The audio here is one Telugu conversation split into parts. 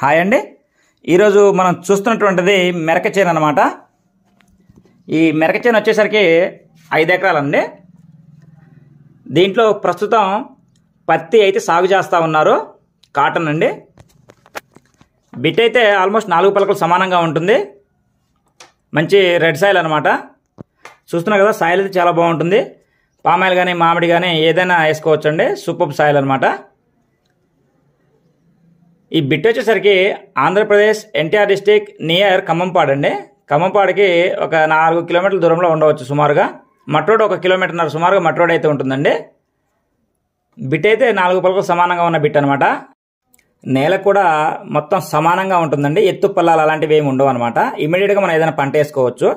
హాయ్ అండి. ఈరోజు మనం చూస్తున్నటువంటిది మెరక చేను అనమాట. ఈ మెరక చేను వచ్చేసరికి 5 ఎకరాలండి. దీంట్లో ప్రస్తుతం పత్తి అయితే సాగు చేస్తూ ఉన్నారు. కాటన్ అండి. బిట్ అయితే ఆల్మోస్ట్ 4 పలకలు సమానంగా ఉంటుంది. మంచి రెడ్ సాయిల్ అనమాట. చూస్తున్నారు కదా, సాయిల్ అయితే చాలా బాగుంటుంది. పామాయిల్ కానీ మామిడి కానీ ఏదైనా వేసుకోవచ్చండి. సూపర్ సాయిల్ అనమాట. ఈ బిట్ వచ్చేసరికి ఆంధ్రప్రదేశ్ ఎన్టీఆర్ డిస్టిక్ నియర్ ఖమ్మంపాడు అండి. ఖమ్మంపాడుకి ఒక 4 కిలోమీటర్ల దూరంలో ఉండవచ్చు సుమారుగా. మట్రోడ్ 1 కిలోమీటర్న్నర సుమారుగా మట్రోడ్ అయితే ఉంటుందండి. బిట్ అయితే 4 పలకలు సమానంగా ఉన్న బిట్ అనమాట. నేల కూడా మొత్తం సమానంగా ఉంటుందండి. ఎత్తు పల్లాలు అలాంటివి ఏమి ఉండవు అనమాట. ఇమీడియట్గా మనం ఏదైనా పంట వేసుకోవచ్చు.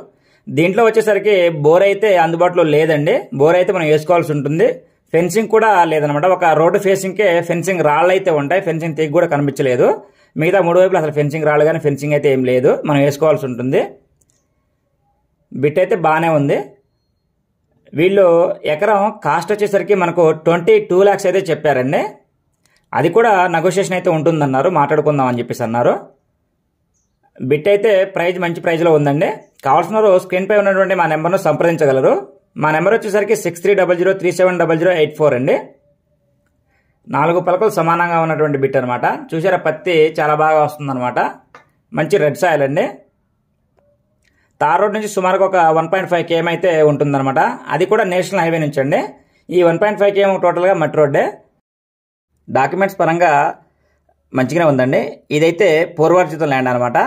దీంట్లో వచ్చేసరికి బోర్ అయితే అందుబాటులో లేదండి. బోర్ అయితే మనం వేసుకోవాల్సి ఉంటుంది. ఫెన్సింగ్ కూడా లేదనమాట. ఒక రోడ్డు ఫేసింగ్కే ఫెన్సింగ్ రాళ్ళు అయితే ఉంటాయి. ఫెన్సింగ్ తెగి కూడా కనిపించలేదు. మిగతా 3 వైపులు అసలు ఫెన్సింగ్ రాళ్ళు కానీ ఫెన్సింగ్ అయితే ఏం లేదు. మనం వేసుకోవాల్సి ఉంటుంది. బిట్ అయితే బాగానే ఉంది. వీళ్ళు ఎకరం కాస్ట్ వచ్చేసరికి మనకు 22 lakhs అయితే చెప్పారండి. అది కూడా నెగోషియేషన్ అయితే ఉంటుందన్నారు. మాట్లాడుకుందాం అని చెప్పేసి అన్నారు. బిట్ అయితే ప్రైజ్ మంచి ప్రైజ్లో ఉందండి. కావాల్సిన వారు స్క్రీన్ పై ఉన్నటువంటి మా నెంబర్ను సంప్రదించగలరు. మా నెంబర్ వచ్చేసరికి 6300370084 అండి. 4 పలకలు సమానంగా ఉన్నటువంటి బిట్ అనమాట. చూసారా, పత్తి చాలా బాగా వస్తుందన్నమాట. మంచి రెడ్ సాయిల్ అండి. తార్ రోడ్ నుంచి సుమారుగా ఒక 1.5 km అయితే ఉంటుందన్నమాట. అది కూడా నేషనల్ హైవే నుంచి అండి. ఈ 1.5 km టోటల్గా మట్టి రోడ్డే. డాక్యుమెంట్స్ పరంగా మంచిగానే ఉందండి. ఇదైతే పూర్వార్జిత ల్యాండ్ అనమాట.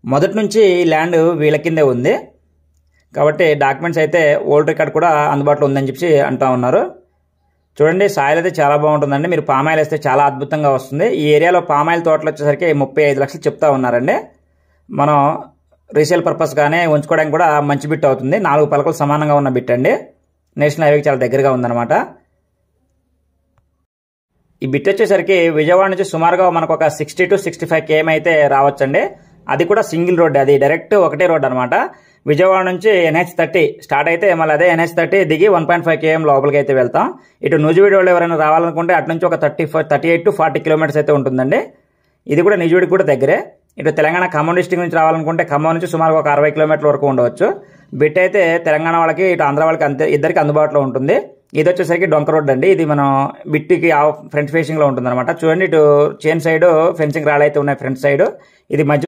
మొదటి నుంచి ఈ ల్యాండ్ వీళ్ళ కిందే ఉంది. కాబట్టి డాక్యుమెంట్స్ అయితే ఓల్డ్ రికార్డ్ కూడా అందుబాటులో ఉందని చెప్పి అంటూ ఉన్నారు. చూడండి, సాయిల్ అయితే చాలా బాగుంటుందండి. మీరు పామాయిల్ వేస్తే చాలా అద్భుతంగా వస్తుంది. ఈ ఏరియాలో పామాయిల్ తోటలు వచ్చేసరికి 35 లక్షలు చెప్తా ఉన్నారండి. మనం రీసేల్ పర్పస్ గానే ఉంచుకోవడానికి కూడా మంచి బిట్ అవుతుంది. 4 పలకలు సమానంగా ఉన్న బిట్ అండి. నేషనల్ హైవేకి చాలా దగ్గరగా ఉందన్నమాట. ఈ బిట్ వచ్చేసరికి విజయవాడ నుంచి సుమారుగా మనకు ఒక 60 to 65 km అయితే రావచ్చండి. అది కూడా సింగిల్ రోడ్. అది డైరెక్ట్ ఒకటే రోడ్ అనమాట. విజయవాడ నుంచి NH30 స్టార్ట్ అయితే మళ్ళీ అదే NH30 దిగి 1.5 km లోపలికి అయితే వెళ్తాం. ఇటు నూజివీడి వాళ్ళు ఎవరైనా రావాలనుకుంటే అటు నుంచి ఒక 38 to 40 kilometers అయితే ఉంటుందండి. ఇది కూడా నూజివీడికి కూడా దగ్గరే. ఇటు తెలంగాణ ఖమ్మం డిస్టిక్ నుంచి రావాలనుకుంటే ఖమ్మం నుంచి సుమారుగా ఒక 60 kilometers వరకు ఉండవచ్చు. బిట్ అయితే తెలంగాణ వాళ్ళకి ఇటు ఆంధ్ర వాళ్ళకి ఇద్దరికి అందుబాటులో ఉంటుంది. ఇది వచ్చేసరికి డొంక రోడ్ అండి. ఇది మనం బిట్టికి ఫ్రంట్ ఫేసింగ్ లో ఉంటుంది అనమాట. చూడండి, ఇటు చైన్ సైడ్ ఫెన్సింగ్ రాళ్ళు అయితే ఉన్నాయి ఫ్రంట్ సైడ్. ఇది మధ్య